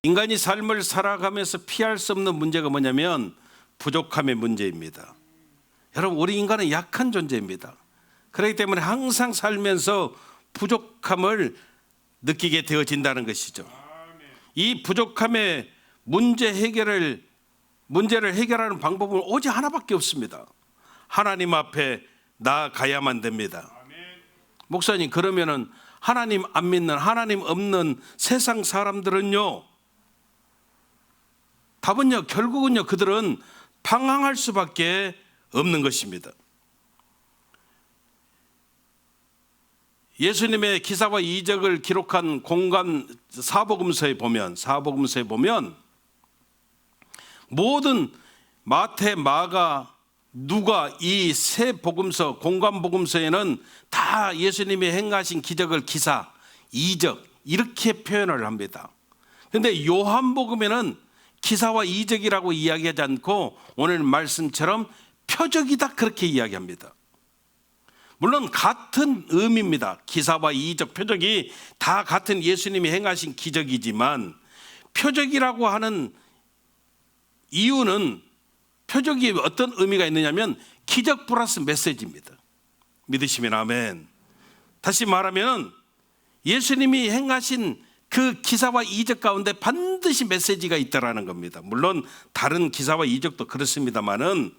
인간이 삶을 살아가면서 피할 수 없는 문제가 뭐냐면 부족함의 문제입니다. 여러분, 우리 인간은 약한 존재입니다. 그렇기 때문에 항상 살면서 부족함을 느끼게 되어진다는 것이죠. 이 부족함의 문제를 해결하는 방법은 오직 하나밖에 없습니다. 하나님 앞에 나아가야만 됩니다. 목사님, 그러면은 하나님 안 믿는, 하나님 없는 세상 사람들은요, 답은요, 결국은요, 그들은 방황할 수밖에 없는 것입니다. 예수님의 기사와 이적을 기록한 공간 사복음서에 보면 모든 마태, 마가, 누가 이 세 복음서, 공간 복음서에는 다 예수님이 행하신 기적을 기사, 이적 이렇게 표현을 합니다. 그런데 요한복음에는 기사와 이적이라고 이야기하지 않고 오늘 말씀처럼 표적이다 그렇게 이야기합니다. 물론 같은 의미입니다. 기사와 이적, 표적이 다 같은 예수님이 행하신 기적이지만 표적이라고 하는 이유는, 표적이 어떤 의미가 있느냐면 기적 플러스 메시지입니다. 믿으시면 아멘. 다시 말하면 예수님이 행하신 그 기사와 이적 가운데 반드시 메시지가 있다라는 겁니다. 물론 다른 기사와 이적도 그렇습니다만은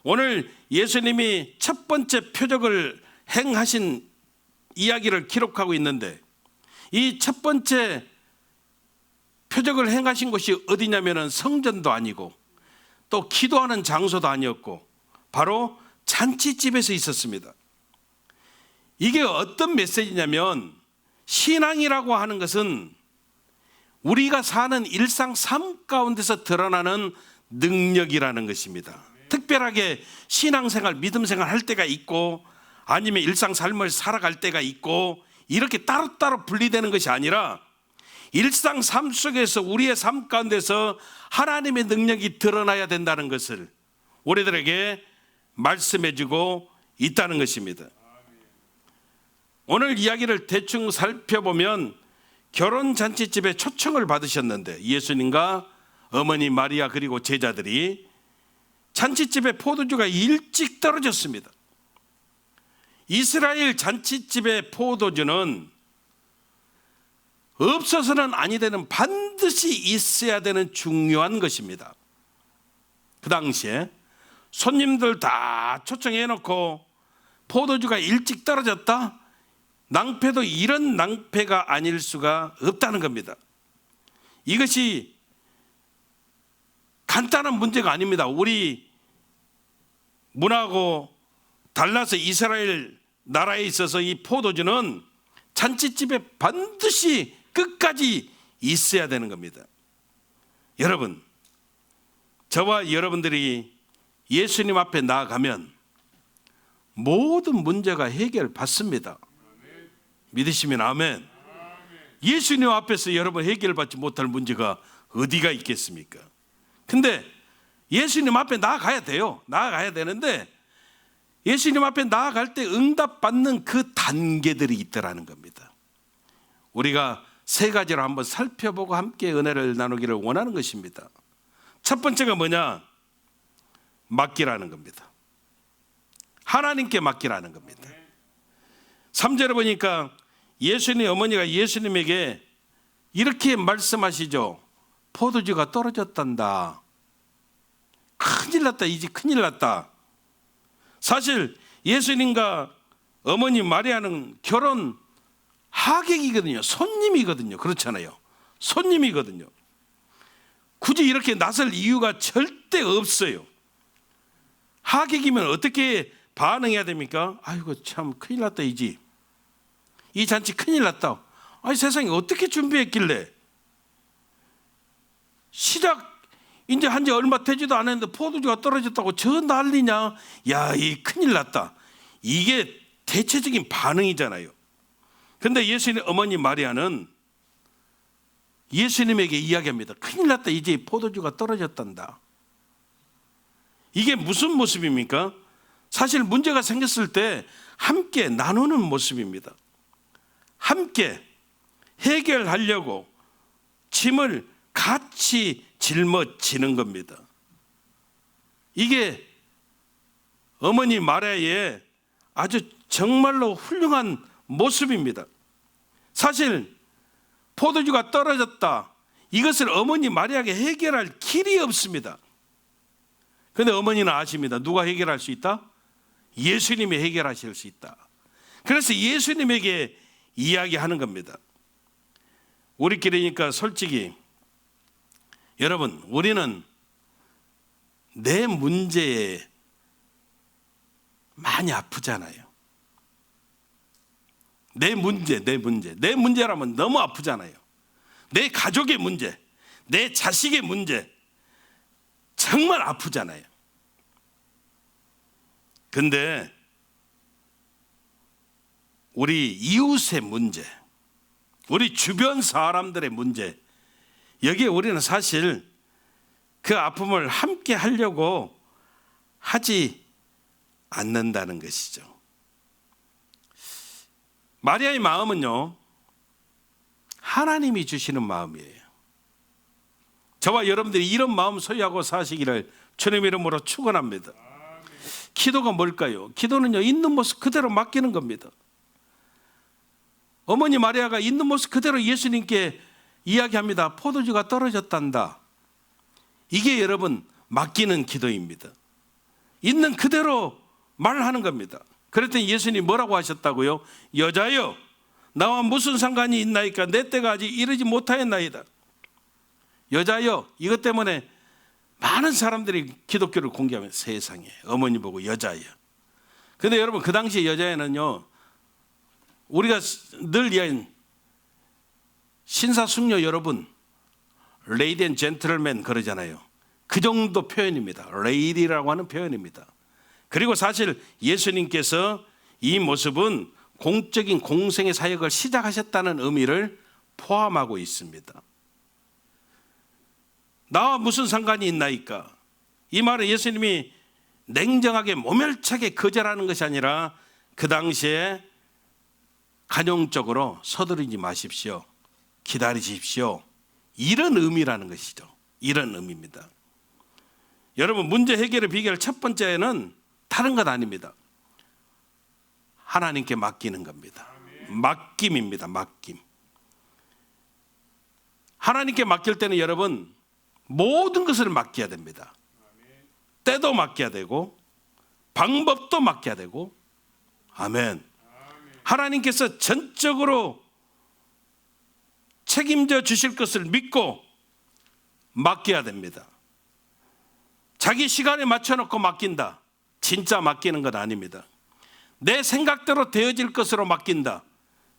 오늘 예수님이 첫 번째 표적을 행하신 이야기를 기록하고 있는데, 이 첫 번째 표적을 행하신 곳이 어디냐면은 성전도 아니고 또 기도하는 장소도 아니었고 바로 잔치집에서 있었습니다. 이게 어떤 메시지냐면, 신앙이라고 하는 것은 우리가 사는 일상 삶 가운데서 드러나는 능력이라는 것입니다. 특별하게 신앙생활, 믿음생활 할 때가 있고 아니면 일상 삶을 살아갈 때가 있고 이렇게 따로따로 분리되는 것이 아니라 일상 삶 속에서 우리의 삶 가운데서 하나님의 능력이 드러나야 된다는 것을 우리들에게 말씀해주고 있다는 것입니다. 오늘 이야기를 대충 살펴보면 결혼잔치집에 초청을 받으셨는데, 예수님과 어머니 마리아 그리고 제자들이 잔치집에 포도주가 일찍 떨어졌습니다. 이스라엘 잔치집의 포도주는 없어서는 아니 되는, 반드시 있어야 되는 중요한 것입니다. 그 당시에 손님들 다 초청해 놓고 포도주가 일찍 떨어졌다? 낭패도 이런 낭패가 아닐 수가 없다는 겁니다. 이것이 간단한 문제가 아닙니다. 우리 문화하고 달라서 이스라엘 나라에 있어서 이 포도주는 잔치집에 반드시 끝까지 있어야 되는 겁니다. 여러분, 저와 여러분들이 예수님 앞에 나아가면 모든 문제가 해결받습니다. 믿으시면 아멘. 예수님 앞에서 여러분 해결받지 못할 문제가 어디가 있겠습니까? 근데 예수님 앞에 나아가야 돼요. 나아가야 되는데 예수님 앞에 나아갈 때 응답받는 그 단계들이 있더라는 겁니다. 우리가 세 가지로 한번 살펴보고 함께 은혜를 나누기를 원하는 것입니다. 첫 번째가 뭐냐? 맡기라는 겁니다. 하나님께 맡기라는 겁니다. 3절에 보니까 예수님 어머니가 예수님에게 이렇게 말씀하시죠. 포도주가 떨어졌단다. 큰일 났다. 이제 큰일 났다. 사실 예수님과 어머니 마리아는 결혼 하객이거든요. 손님이거든요. 그렇잖아요. 손님이거든요. 굳이 이렇게 나설 이유가 절대 없어요. 하객이면 어떻게 반응해야 됩니까? 아이고 참 큰일 났다. 이 집, 이 잔치 큰일 났다. 아니 세상에 어떻게 준비했길래, 시작 이제 한 지 얼마 되지도 않았는데 포도주가 떨어졌다고 저 난리냐? 야, 이 큰일 났다. 이게 대체적인 반응이잖아요. 그런데 예수님 어머니 마리아는 예수님에게 이야기합니다. 큰일 났다. 이제 포도주가 떨어졌단다. 이게 무슨 모습입니까? 사실 문제가 생겼을 때 함께 나누는 모습입니다. 함께 해결하려고 짐을 같이 짊어지는 겁니다. 이게 어머니 마리아의 아주 정말로 훌륭한 모습입니다. 사실 포도주가 떨어졌다, 이것을 어머니 마리아에게 해결할 길이 없습니다. 그런데 어머니는 아십니다. 누가 해결할 수 있다? 예수님이 해결하실 수 있다. 그래서 예수님에게 이야기하는 겁니다. 우리끼리니까 솔직히 여러분, 우리는 내 문제에 많이 아프잖아요. 내 문제라면 너무 아프잖아요. 내 가족의 문제, 내 자식의 문제, 정말 아프잖아요. 근데 우리 이웃의 문제, 우리 주변 사람들의 문제, 여기에 우리는 사실 그 아픔을 함께 하려고 하지 않는다는 것이죠. 마리아의 마음은요, 하나님이 주시는 마음이에요. 저와 여러분들이 이런 마음 소유하고 사시기를 주님 이름으로 축원합니다. 기도가 뭘까요? 기도는요, 있는 모습 그대로 맡기는 겁니다. 어머니 마리아가 있는 모습 그대로 예수님께 이야기합니다. 포도주가 떨어졌단다. 이게 여러분 맡기는 기도입니다. 있는 그대로 말하는 겁니다. 그랬더니 예수님 뭐라고 하셨다고요? 여자여, 나와 무슨 상관이 있나이까? 내 때가 아직 이르지 못하였나이다. 여자여, 이것 때문에 많은 사람들이 기독교를 공개하면 세상에 어머니 보고 여자여. 근데 여러분, 그 당시 여자애는요, 우리가 늘 이야기하는 신사숙녀 여러분, 레이디 앤 젠틀맨 그러잖아요. 그 정도 표현입니다. 레이디라고 하는 표현입니다. 그리고 사실 예수님께서 이 모습은 공적인 공생의 사역을 시작하셨다는 의미를 포함하고 있습니다. 나와 무슨 상관이 있나이까? 이 말은 예수님이 냉정하게 모멸차게 거절하는 것이 아니라 그 당시에 간용적으로 서두르지 마십시오, 기다리십시오, 이런 의미라는 것이죠. 이런 의미입니다. 여러분, 문제 해결의 비결 첫 번째는 다른 것 아닙니다. 하나님께 맡기는 겁니다. 맡김입니다. 맡김. 하나님께 맡길 때는 여러분, 모든 것을 맡겨야 됩니다. 때도 맡겨야 되고 방법도 맡겨야 되고. 아멘. 하나님께서 전적으로 책임져 주실 것을 믿고 맡겨야 됩니다. 자기 시간에 맞춰놓고 맡긴다, 진짜 맡기는 건 아닙니다. 내 생각대로 되어질 것으로 맡긴다,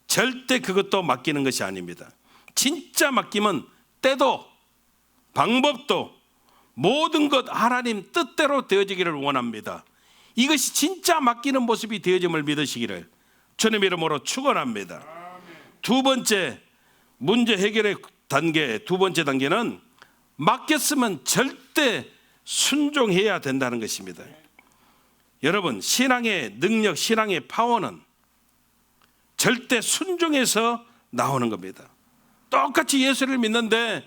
절대 그것도 맡기는 것이 아닙니다. 진짜 맡김은 때도 방법도 모든 것 하나님 뜻대로 되어지기를 원합니다. 이것이 진짜 맡기는 모습이 되어짐을 믿으시기를 주님 이름으로 축원합니다. 두 번째 문제 해결의 단계, 두 번째 단계는 맡겼으면 절대 순종해야 된다는 것입니다. 여러분, 신앙의 능력, 신앙의 파워는 절대 순종해서 나오는 겁니다. 똑같이 예수를 믿는데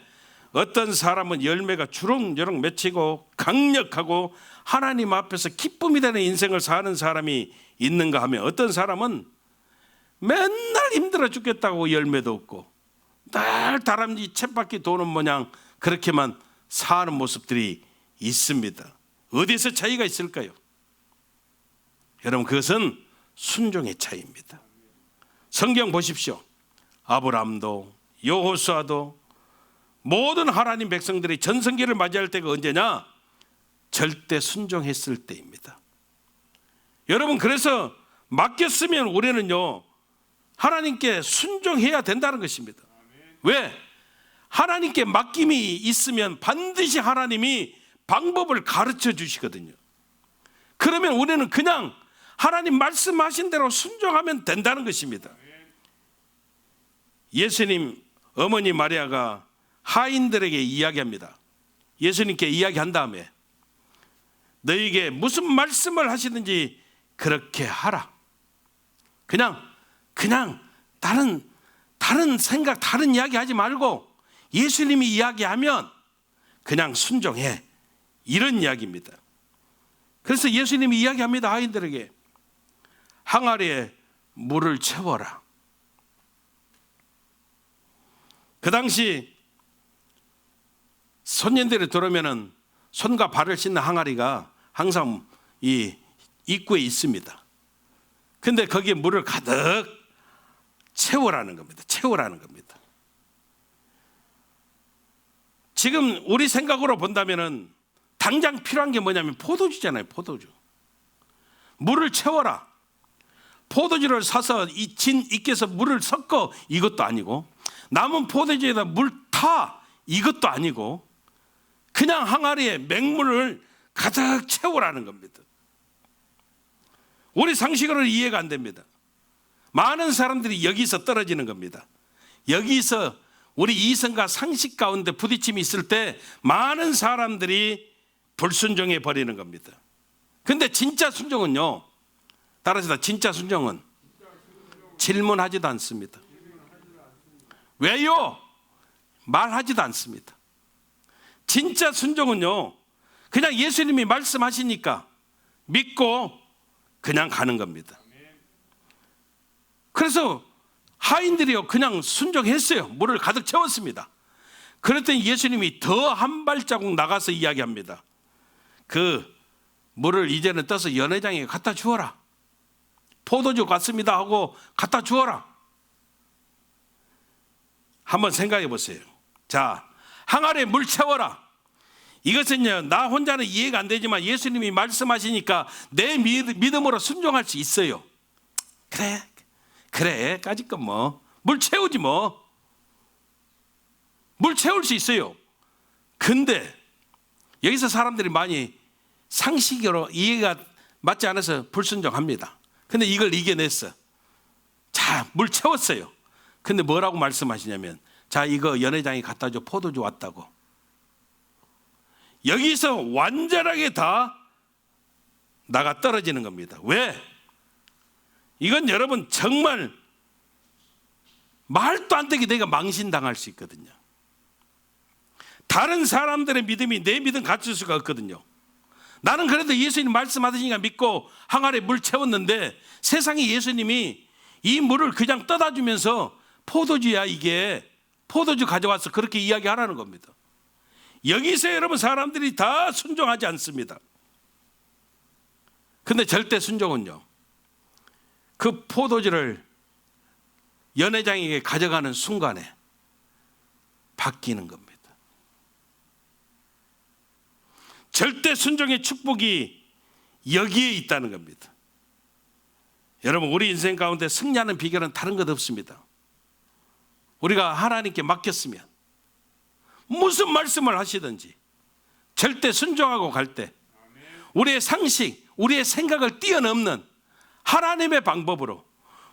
어떤 사람은 열매가 주렁주렁 맺히고 강력하고 하나님 앞에서 기쁨이 되는 인생을 사는 사람이 있는가 하면, 어떤 사람은 맨날 힘들어 죽겠다고 열매도 없고 늘 다람쥐 쳇바퀴 도는 모양 그렇게만 사는 모습들이 있습니다. 어디서 차이가 있을까요? 여러분, 그것은 순종의 차이입니다. 성경 보십시오. 아브라함도 여호수아도 모든 하나님 백성들이 전성기를 맞이할 때가 언제냐? 절대 순종했을 때입니다. 여러분, 그래서 맡겼으면 우리는요, 하나님께 순종해야 된다는 것입니다. 왜? 하나님께 맡김이 있으면 반드시 하나님이 방법을 가르쳐 주시거든요. 그러면 우리는 그냥 하나님 말씀하신 대로 순종하면 된다는 것입니다. 예수님 어머니 마리아가 하인들에게 이야기합니다. 예수님께 이야기한 다음에 너희에게 무슨 말씀을 하시든지 그렇게 하라. 그냥 다른 생각, 다른 이야기 하지 말고 예수님이 이야기하면 그냥 순종해, 이런 이야기입니다. 그래서 예수님이 이야기합니다. 아이들에게 항아리에 물을 채워라. 그 당시 손님들이 들어오면은 손과 발을 씻는 항아리가 항상 이 입구에 있습니다. 근데 거기에 물을 가득 채우라는 겁니다. 채우라는 겁니다. 지금 우리 생각으로 본다면은 당장 필요한 게 뭐냐면 포도주잖아요. 포도주. 물을 채워라. 포도주를 사서 이 진 입게서 물을 섞어, 이것도 아니고, 남은 포도주에다 물 타, 이것도 아니고, 그냥 항아리에 맹물을 가득 채우라는 겁니다. 우리 상식으로는 이해가 안 됩니다. 많은 사람들이 여기서 떨어지는 겁니다. 여기서 우리 이성과 상식 가운데 부딪힘이 있을 때 많은 사람들이 불순종해 버리는 겁니다. 근데 진짜 순종은요, 따라서 진짜 순종은 질문하지도 않습니다. 왜요? 말하지도 않습니다. 진짜 순종은요, 그냥 예수님이 말씀하시니까 믿고 그냥 가는 겁니다. 그래서 하인들이요, 그냥 순종했어요. 물을 가득 채웠습니다. 그랬더니 예수님이 더 한 발자국 나가서 이야기합니다. 그 물을 이제는 떠서 연회장에 갖다 주어라. 포도주 같습니다 하고 갖다 주어라. 한번 생각해 보세요. 자, 항아리에 물 채워라. 이것은요, 나 혼자는 이해가 안 되지만 예수님이 말씀하시니까 내 믿음으로 순종할 수 있어요. 그래 까짓 건 뭐 물 채우지 뭐. 물 채울 수 있어요. 근데 여기서 사람들이 많이 상식으로 이해가 맞지 않아서 불순종합니다. 근데 이걸 이겨냈어. 자, 물 채웠어요. 근데 뭐라고 말씀하시냐면, 자, 이거 연회장에 갖다 줘. 포도주 왔다고. 여기서 완전하게 다 나가 떨어지는 겁니다. 왜? 이건 여러분 정말 말도 안 되게 내가 망신당할 수 있거든요. 다른 사람들의 믿음이 내 믿음 갖출 수가 없거든요. 나는 그래도 예수님 말씀하시니까 믿고 항아리에 물 채웠는데, 세상에 예수님이 이 물을 그냥 떠다 주면서 포도주야, 이게 포도주 가져와서 그렇게 이야기하라는 겁니다. 여기서 여러분 사람들이 다 순종하지 않습니다. 근데 절대 순종은요, 그 포도주를 연회장에게 가져가는 순간에 바뀌는 겁니다. 절대 순종의 축복이 여기에 있다는 겁니다. 여러분, 우리 인생 가운데 승리하는 비결은 다른 것 없습니다. 우리가 하나님께 맡겼으면 무슨 말씀을 하시든지 절대 순종하고 갈 때 우리의 상식, 우리의 생각을 뛰어넘는 하나님의 방법으로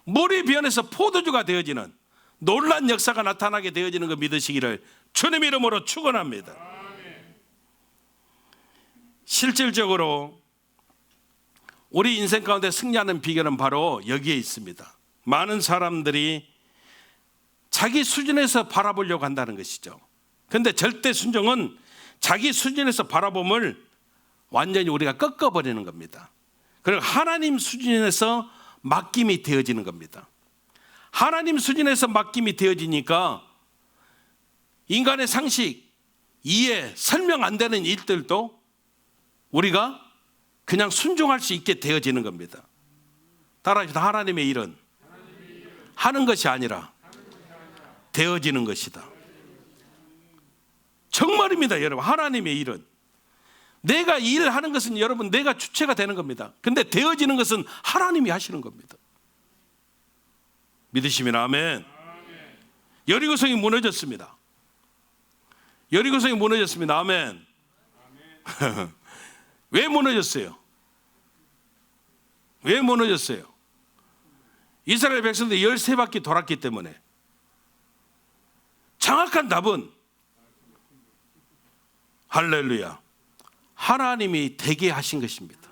물이 변해서 포도주가 되어지는 놀라운 역사가 나타나게 되어지는 거 믿으시기를 주님 이름으로 축원합니다. 실질적으로 우리 인생 가운데 승리하는 비결은 바로 여기에 있습니다. 많은 사람들이 자기 수준에서 바라보려고 한다는 것이죠. 그런데 절대 순종은 자기 수준에서 바라봄을 완전히 우리가 꺾어버리는 겁니다. 그리고 하나님 수준에서 맡김이 되어지는 겁니다. 하나님 수준에서 맡김이 되어지니까 인간의 상식, 이해, 설명 안 되는 일들도 우리가 그냥 순종할 수 있게 되어지는 겁니다. 따라서 하나님의 일은 하는 것이 아니라 되어지는 것이다. 정말입니다, 여러분. 하나님의 일은, 내가 일을 하는 것은 여러분 내가 주체가 되는 겁니다. 근데 되어지는 것은 하나님이 하시는 겁니다. 믿으시면 아멘. 여리고성이 무너졌습니다. 여리고성이 무너졌습니다. 아멘. 왜 무너졌어요? 왜 무너졌어요? 이스라엘 백성들이 13바퀴 돌았기 때문에. 정확한 답은 할렐루야, 하나님이 되게 하신 것입니다.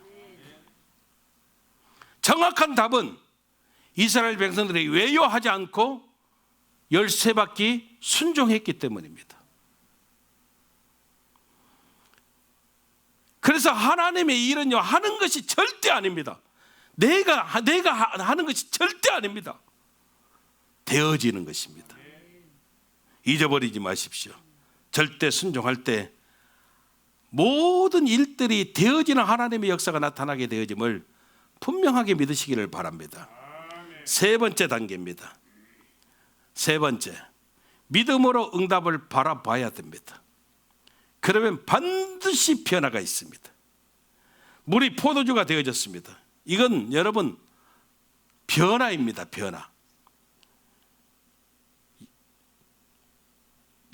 정확한 답은 이스라엘 백성들이 외요하지 않고 13바퀴 순종했기 때문입니다. 그래서 하나님의 일은요, 하는 것이 절대 아닙니다. 내가 하는 것이 절대 아닙니다. 되어지는 것입니다. 잊어버리지 마십시오. 절대 순종할 때 모든 일들이 되어지는 하나님의 역사가 나타나게 되어짐을 분명하게 믿으시기를 바랍니다. 세 번째 단계입니다. 세 번째, 믿음으로 응답을 바라봐야 됩니다. 그러면 반드시 변화가 있습니다. 물이 포도주가 되어졌습니다. 이건 여러분 변화입니다. 변화.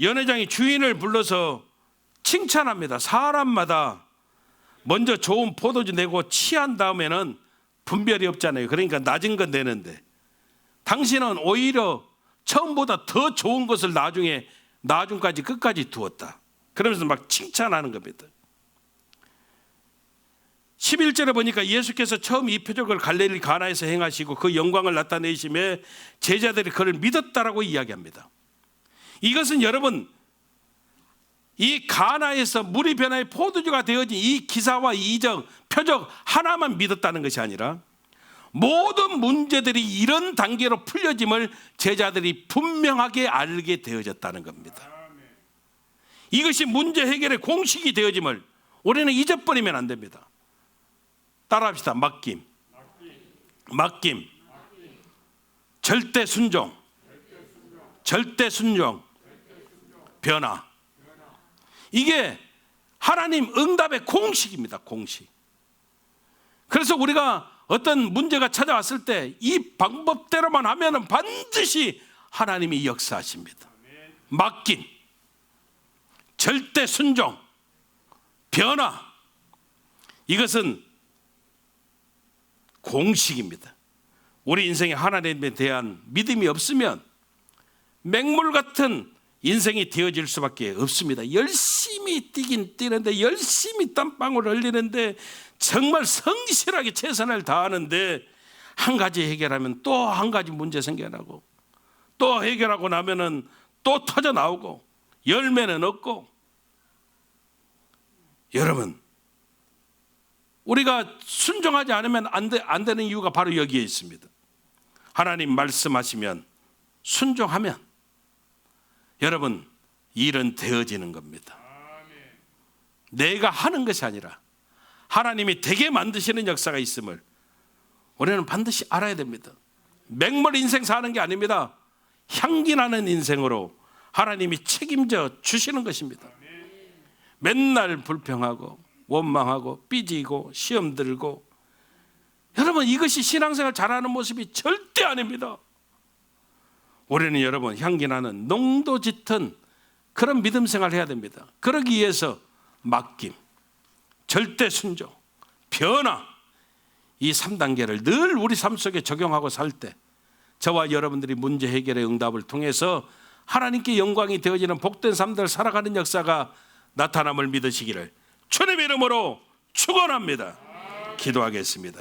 연회장이 주인을 불러서 칭찬합니다. 사람마다 먼저 좋은 포도주 내고 취한 다음에는 분별이 없잖아요. 그러니까 낮은 건 내는데 당신은 오히려 처음보다 더 좋은 것을 나중까지 끝까지 두었다. 그러면서 막 칭찬하는 겁니다. 11절에 보니까 예수께서 처음 이 표적을 갈릴리 가나에서 행하시고 그 영광을 나타내심에 제자들이 그를 믿었다라고 이야기합니다. 이것은 여러분, 이 가나에서 물이 변화해 포도주가 되어진 이 기사와 이적, 표적 하나만 믿었다는 것이 아니라 모든 문제들이 이런 단계로 풀려짐을 제자들이 분명하게 알게 되어졌다는 겁니다. 이것이 문제 해결의 공식이 되어짐을 우리는 잊어버리면 안 됩니다. 따라합시다. 맡김, 절대 순종, 변화. 이게 하나님 응답의 공식입니다. 공식. 그래서 우리가 어떤 문제가 찾아왔을 때 이 방법대로만 하면 반드시 하나님이 역사하십니다. 맡김, 절대 순종, 변화. 이것은 공식입니다. 우리 인생에 하나님에 대한 믿음이 없으면 맹물 같은 인생이 되어질 수밖에 없습니다. 열심히 뛰긴 뛰는데, 열심히 땀방울 흘리는데, 정말 성실하게 최선을 다하는데 한 가지 해결하면 또 한 가지 문제 생겨나고, 또 해결하고 나면은 또 터져 나오고, 열매는 없고. 여러분, 우리가 순종하지 않으면 안 되는 이유가 바로 여기에 있습니다. 하나님 말씀하시면 순종하면 여러분 일은 되어지는 겁니다. 내가 하는 것이 아니라 하나님이 되게 만드시는 역사가 있음을 우리는 반드시 알아야 됩니다. 맹물 인생 사는 게 아닙니다. 향기 나는 인생으로 하나님이 책임져 주시는 것입니다. 맨날 불평하고 원망하고 삐지고 시험 들고, 여러분 이것이 신앙생활 잘하는 모습이 절대 아닙니다. 우리는 여러분 향기 나는 농도 짙은 그런 믿음 생활을 해야 됩니다. 그러기 위해서 맡김, 절대 순종, 변화, 이 3단계를 늘 우리 삶 속에 적용하고 살 때 저와 여러분들이 문제 해결의 응답을 통해서 하나님께 영광이 되어지는 복된 삶들을 살아가는 역사가 나타남을 믿으시기를 주님의 이름으로 축원합니다. 기도하겠습니다.